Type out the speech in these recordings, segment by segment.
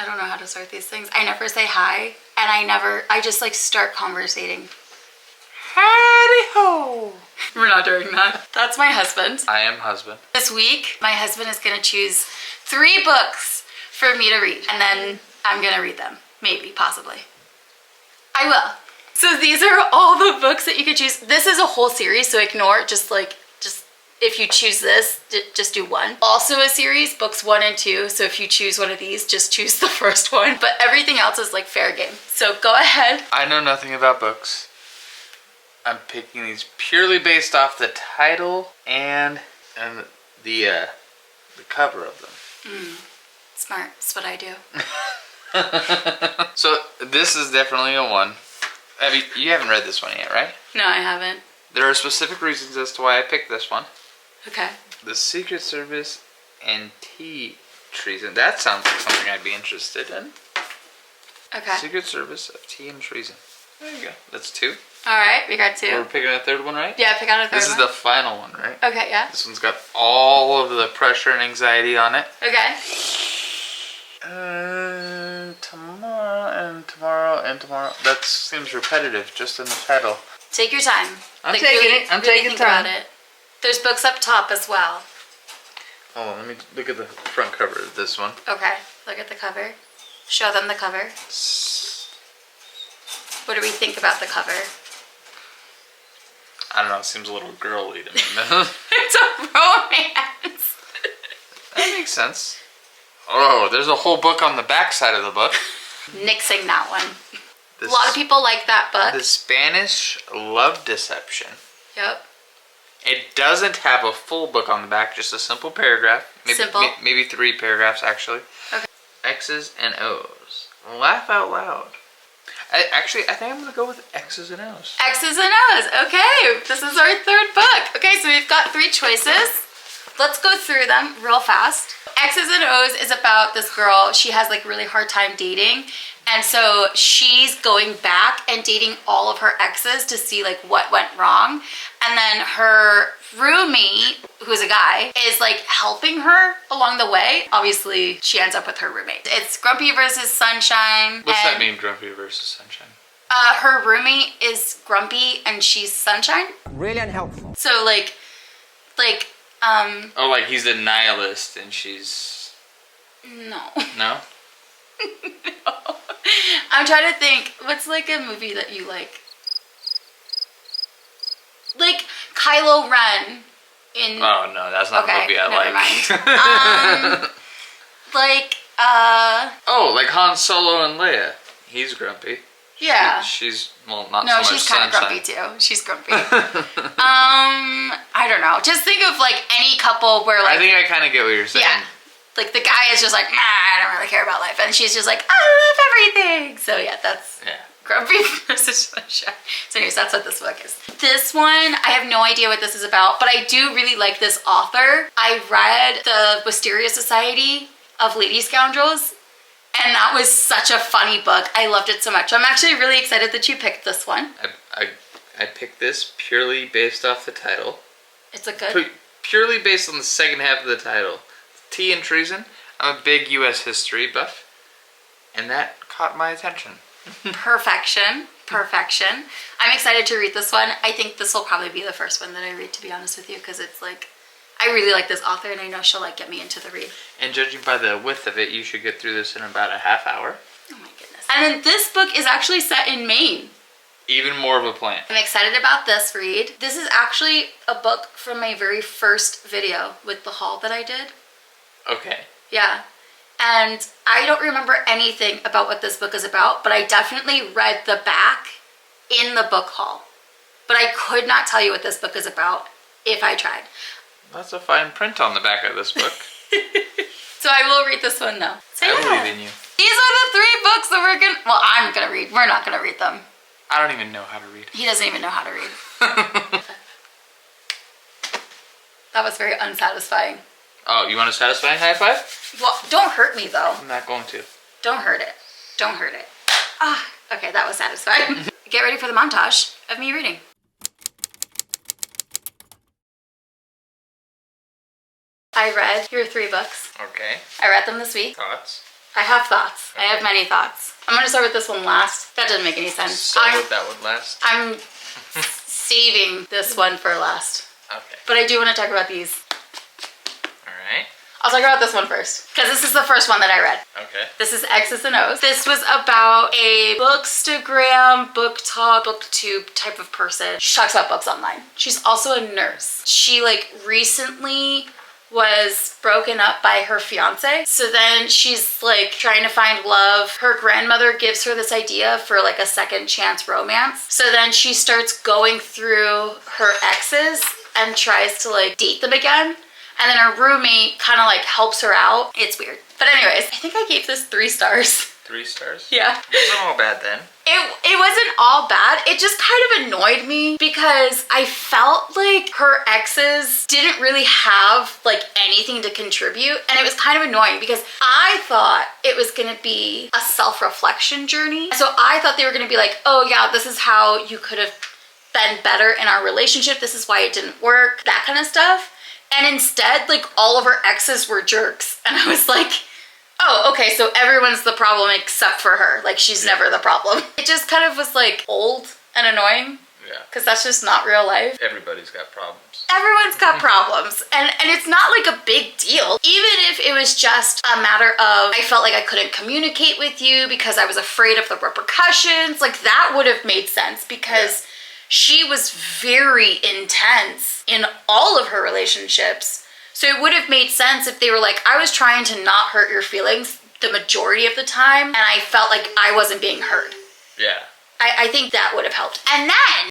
I don't know how to start these things. I never say hi, and I just like start conversating. Howdy ho! We're not doing that. That's my husband. I am husband. This week, my husband is gonna choose 3 books for me to read, and then I'm gonna read them. Maybe, possibly. I will. So these are all the books that you could choose. This is a whole series, so ignore just if you choose this, just do 1. Also a series, books 1 and 2. So if you choose one of these, just choose the first one. But everything else is like fair game. So go ahead. I know nothing about books. I'm picking these purely based off the title and the cover of them. Smart. That's what I do. So this is definitely a 1. You haven't read this one yet, right? No, I haven't. There are specific reasons as to why I picked this one. Okay. The Secret Service and tea treason. That sounds like something I'd be interested in. Okay. Secret Service of tea and treason. There you go. That's 2. All right, we got 2. We're picking a 3rd one, right? Yeah, pick out a 3rd one. This is the final one, right? Okay, yeah. This one's got all of the pressure and anxiety on it. Okay. Tomorrow. That seems repetitive just in the title. Take your time. I'm taking think time. about it. There's books up top as well. Hold on, let me look at the front cover of this one. Okay, look at the cover. Show them the cover. What do we think about the cover? I don't know, it seems a little girly to me. It's a romance. That makes sense. Oh, there's a whole book on the back side of the book. Nixing that one. A lot of people like that book. The Spanish Love Deception. Yep. It doesn't have a full book on the back, just a simple paragraph. Maybe 3 paragraphs, actually. Okay. X's and O's. Laugh out loud. I think I'm going to go with X's and O's. X's and O's. Okay, this is our 3rd book. Okay, so we've got 3 choices. Let's go through them real fast. X's and O's is about this girl. She has like really hard time dating. And so she's going back and dating all of her exes to see like what went wrong. And then her roommate, who's a guy, is like helping her along the way. Obviously, she ends up with her roommate. It's Grumpy versus Sunshine. What's that mean, Grumpy versus Sunshine? Her roommate is Grumpy and she's Sunshine. Really unhelpful. So like Oh, like he's a nihilist and she's... No. No? No. I'm trying to think, what's like a movie that you like? Like Kylo Ren in... Oh no, that's not a movie I like. Oh, like Han Solo and Leia. He's grumpy. Yeah. She's, well, not no, so much she's kind of grumpy too. She's grumpy. I don't know. Just think of like any couple where like... I think I kind of get what you're saying. Yeah. Like the guy is just like, nah, I don't really care about life. And she's just like, I love everything. So yeah, that's Grumpy versus Sunshine. So anyways, that's what this book is. This one, I have no idea what this is about, but I do really like this author. I read The Wisteria Society of Lady Scoundrels, and that was such a funny book. I loved it so much. I'm actually really excited that you picked this one. I picked this purely based off the title. It's a good... Purely based on the second half of the title. Tea and Treason. I'm a big U.S. history buff, and that caught my attention. Perfection. I'm excited to read this one. I think this will probably be the first one that I read, to be honest with you, because it's like, I really like this author and I know she'll like get me into the read. And judging by the width of it, you should get through this in about a half hour. Oh my goodness. And then this book is actually set in Maine. Even more of a plant. I'm excited about this read. This is actually a book from my very first video with the haul that I did. Okay. Yeah. And I don't remember anything about what this book is about, but I definitely read the back in the book haul. But I could not tell you what this book is about if I tried. That's a fine print on the back of this book. So I will read this one though. So I believe in you. These are the 3 books that we're gonna, well, I'm gonna read. We're not gonna read them. I don't even know how to read. He doesn't even know how to read. That was very unsatisfying. Oh, you want a satisfying high five? Well, don't hurt me though. I'm not going to. Don't hurt it. Don't hurt it. Ah, okay, that was satisfying. Get ready for the montage of me reading. I read your 3 books. Okay. I read them this week. Thoughts? I have thoughts. I have many thoughts. I'm gonna start with this one last. That doesn't make any sense. Start with that one last. I'm saving this one for last. Okay. But I do want to talk about these. Alright. I'll talk about this one first, because this is the first one that I read. Okay. This is X's and O's. This was about a Bookstagram, book talk, booktube type of person. She talks about books online. She's also a nurse. She like recently was broken up by her fiance. So then she's like trying to find love. Her grandmother gives her this idea for like a second chance romance. So then she starts going through her exes and tries to like date them again. And then her roommate kind of like helps her out. It's weird. But anyways, I think I gave this 3 stars. 3 stars? Yeah. It wasn't all bad then. It wasn't all bad. It just kind of annoyed me because I felt like her exes didn't really have like anything to contribute. And it was kind of annoying because I thought it was going to be a self-reflection journey. So I thought they were going to be like, oh yeah, this is how you could have been better in our relationship. This is why it didn't work. That kind of stuff. And instead, like all of her exes were jerks. And I was like, oh, okay, so everyone's the problem except for her. Like she's never the problem. It just kind of was like old and annoying. Yeah. Because that's just not real life. Everybody's got problems. Everyone's got problems. And it's not like a big deal. Even if it was just a matter of I felt like I couldn't communicate with you because I was afraid of the repercussions. Like that would have made sense because she was very intense in all of her relationships. So it would have made sense if they were like, I was trying to not hurt your feelings the majority of the time, and I felt like I wasn't being heard. Yeah. I think that would have helped. And then...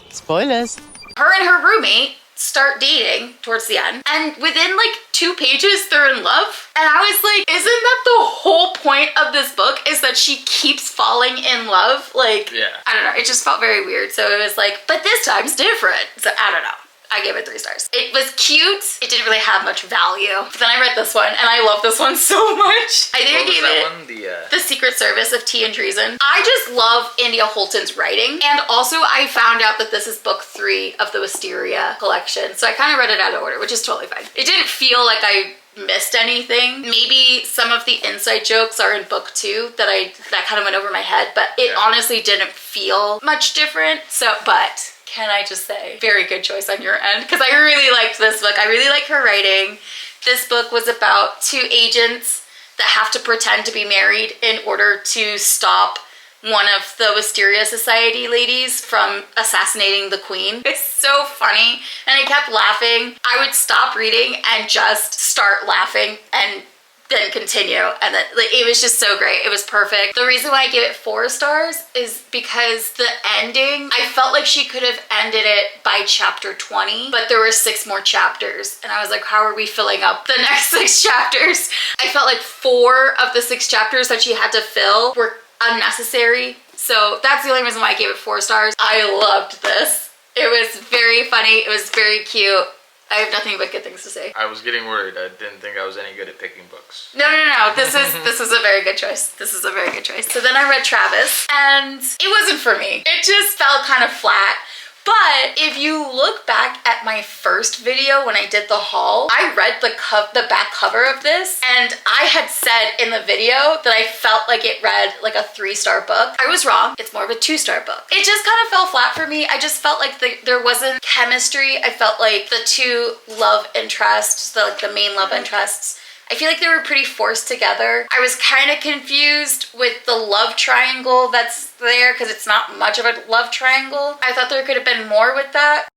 Spoilers. Her and her roommate start dating towards the end, and within like 2 pages they're in love. And I was like, isn't that the whole point of this book, is that she keeps falling in love? Like, I don't know, it just felt very weird. So it was like, but this time's different. So I don't know. I gave it 3 stars. It was cute. It didn't really have much value. But then I read this one, and I love this one so much. I think I gave it The Secret Service of Tea and Treason. I just love India Holton's writing. And also I found out that this is book 3 of the Wisteria collection. So I kind of read it out of order, which is totally fine. It didn't feel like I missed anything. Maybe some of the inside jokes are in book 2 that kind of went over my head, but it honestly didn't feel much different. So, but... can I just say, very good choice on your end, because I really liked this book. I really like her writing. This book was about 2 agents that have to pretend to be married in order to stop one of the Wisteria Society ladies from assassinating the queen. It's so funny, and I kept laughing. I would stop reading and just start laughing and then continue, and then like, it was just so great. It was perfect. The reason why I gave it 4 stars is because the ending, I felt like she could have ended it by chapter 20, but there were 6 more chapters, and I was like, how are we filling up the next 6 chapters? I felt like 4 of the 6 chapters that she had to fill were unnecessary, so that's the only reason why I gave it 4 stars. I loved this. It was very funny. It was very cute. I have nothing but good things to say. I was getting worried. I didn't think I was any good at picking books. No. This is a very good choice. This is a very good choice. So then I read Travis, and it wasn't for me. It just felt kind of flat. But if you look back at my first video when I did the haul, I read the back cover of this, and I had said in the video that I felt like it read like a 3-star book. I was wrong. It's more of a 2-star book. It just kind of fell flat for me. I just felt like there wasn't chemistry. I felt like the 2 love interests, the main love interests, I feel like they were pretty forced together. I was kind of confused with the love triangle that's there because it's not much of a love triangle. I thought there could have been more with that.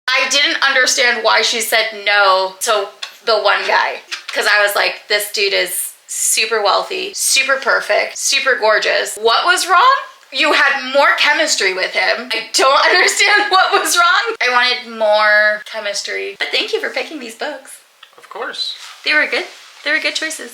I didn't understand why she said no to the one guy, because I was like, this dude is super wealthy, super perfect, super gorgeous. What was wrong? You had more chemistry with him. I don't understand what was wrong. I wanted more chemistry. But thank you for picking these books. Of course. They were good. They were good choices.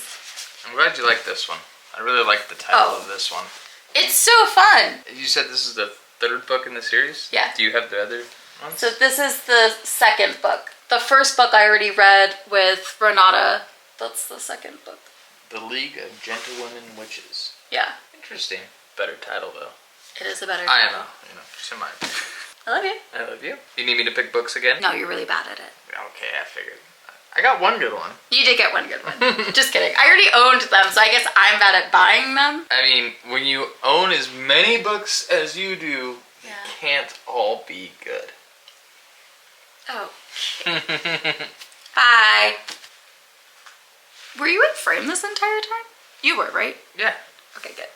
I'm glad you liked this one. I really like the title of this one. It's so fun. You said this is the 3rd book in the series? Yeah. Do you have the other ones? So this is the 2nd book. The first book I already read with Renata. That's the 2nd book. The League of Gentlewomen Witches. Yeah. Interesting. Better title though. It is a better I title. know. Just in my I love you. I love you. You need me to pick books again? No, you're really bad at it. Okay, I figured. I got one good one. You did get one good one. Just kidding. I already owned them, so I guess I'm bad at buying them. I mean, when you own as many books as you do, they can't all be good. Oh. Bye. Were you in frame this entire time? You were, right? Yeah. Okay, good.